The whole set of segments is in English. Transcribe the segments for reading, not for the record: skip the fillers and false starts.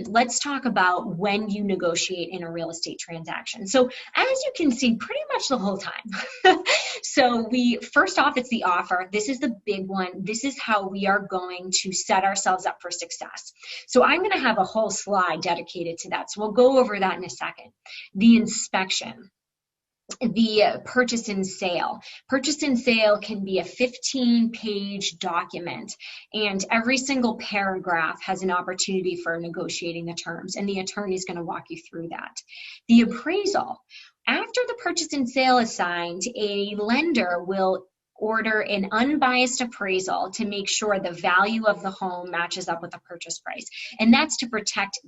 Let's talk about when you negotiate in a real estate transaction. So as you can see, pretty much the whole time. So first off, it's the offer. This is the big one. This is how we are going to set ourselves up for success. So I'm going to have a whole slide dedicated to that. So we'll go over that in a second. The inspection. The purchase and sale. Purchase and sale can be a 15-page document, and every single paragraph has an opportunity for negotiating the terms, and the attorney is going to walk you through that. The appraisal. After the purchase and sale is signed, a lender will order an unbiased appraisal to make sure the value of the home matches up with the purchase price. And that's to protect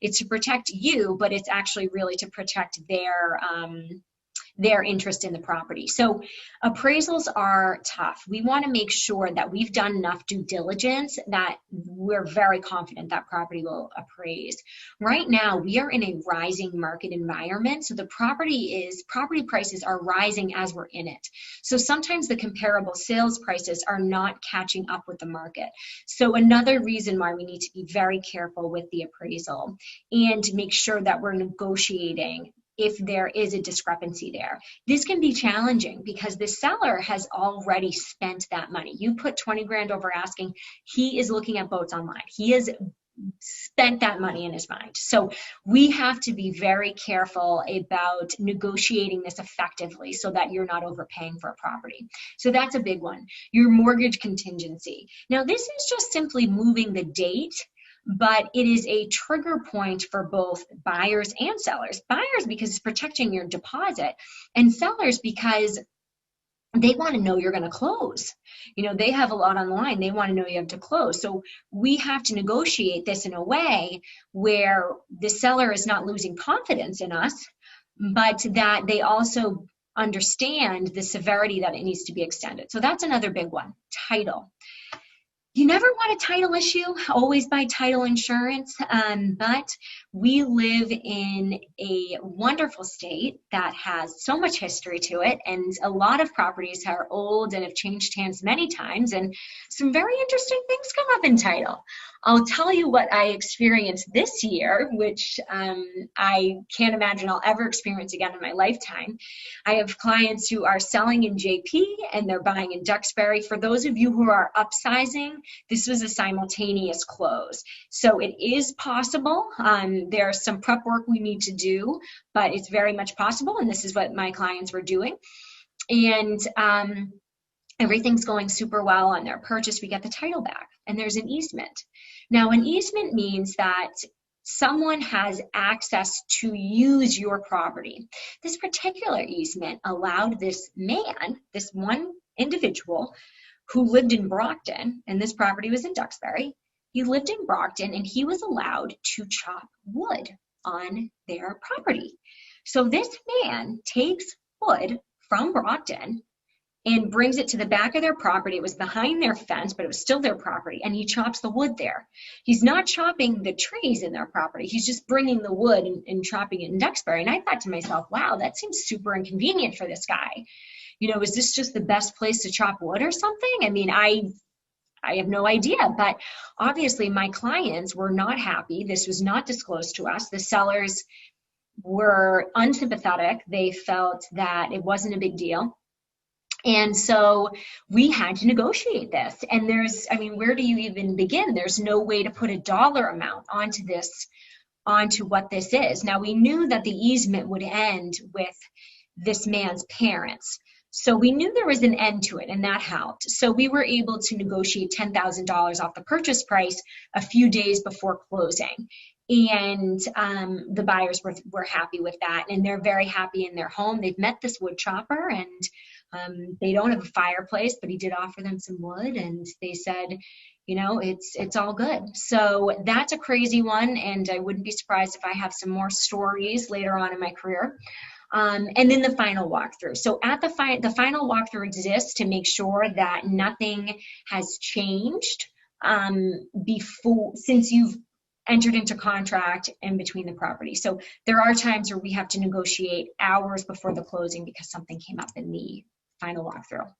it's to protect you, but it's actually really to protect their interest in the property. So appraisals are tough. We want to make sure that we've done enough due diligence that we're very confident that property will appraise. Right now, we are in a rising market environment, so the property prices are rising as we're in it. So sometimes the comparable sales prices are not catching up with the market. So another reason why we need to be very careful with the appraisal and make sure that we're negotiating if there is a discrepancy there. This can be challenging because the seller has already spent that money. You put 20 grand over asking, he is looking at boats online. He has spent that money in his mind. So we have to be very careful about negotiating this effectively so that you're not overpaying for a property. So that's a big one. Your mortgage contingency. Now this is just simply moving the date, but it is a trigger point for both buyers and sellers. Buyers because it's protecting your deposit, and sellers because they want to know you're going to close. You know, they have a lot on the line. They want to know you have to close. So we have to negotiate this in a way where the seller is not losing confidence in us, but that they also understand the severity that it needs to be extended. So that's another big one. Title. You never want a title issue, always buy title insurance, but we live in a wonderful state that has so much history to it, and a lot of properties are old and have changed hands many times, and some very interesting things come up in title. I'll tell you what I experienced this year, which I can't imagine I'll ever experience again in my lifetime. I have clients who are selling in JP and they're buying in Duxbury. For those of you who are upsizing, this was a simultaneous close. So it is possible. There's some prep work we need to do, but it's very much possible, and this is what my clients were doing. And everything's going super well on their purchase. We get the title back, and there's an easement. Now, an easement means that someone has access to use your property. This particular easement allowed this man, this one individual who lived in Brockton, and this property was in Duxbury. He lived in Brockton, and he was allowed to chop wood on their property. So this man takes wood from Brockton and brings it to the back of their property. It was behind their fence, but it was still their property, and he chops the wood there. He's not chopping the trees in their property. He's just bringing the wood and chopping it in Duxbury. And I thought to myself, wow, that seems super inconvenient for this guy. You know, is this just the best place to chop wood or something? I mean, I have no idea, but obviously my clients were not happy. This was not disclosed to us. The sellers were unsympathetic. They felt that it wasn't a big deal. And so we had to negotiate this. And where do you even begin? There's no way to put a dollar amount onto what this is. Now, we knew that the easement would end with this man's parents. So we knew there was an end to it, and that helped. So we were able to negotiate $10,000 off the purchase price a few days before closing. And the buyers were happy with that, and they're very happy in their home. They've met this wood chopper, and they don't have a fireplace, but he did offer them some wood, and they said, you know, it's all good. So that's a crazy one, and I wouldn't be surprised if I have some more stories later on in my career. And then the final walkthrough. So at the final walkthrough exists to make sure that nothing has changed since you've entered into contract in between the property. So there are times where we have to negotiate hours before the closing because something came up in the final walkthrough.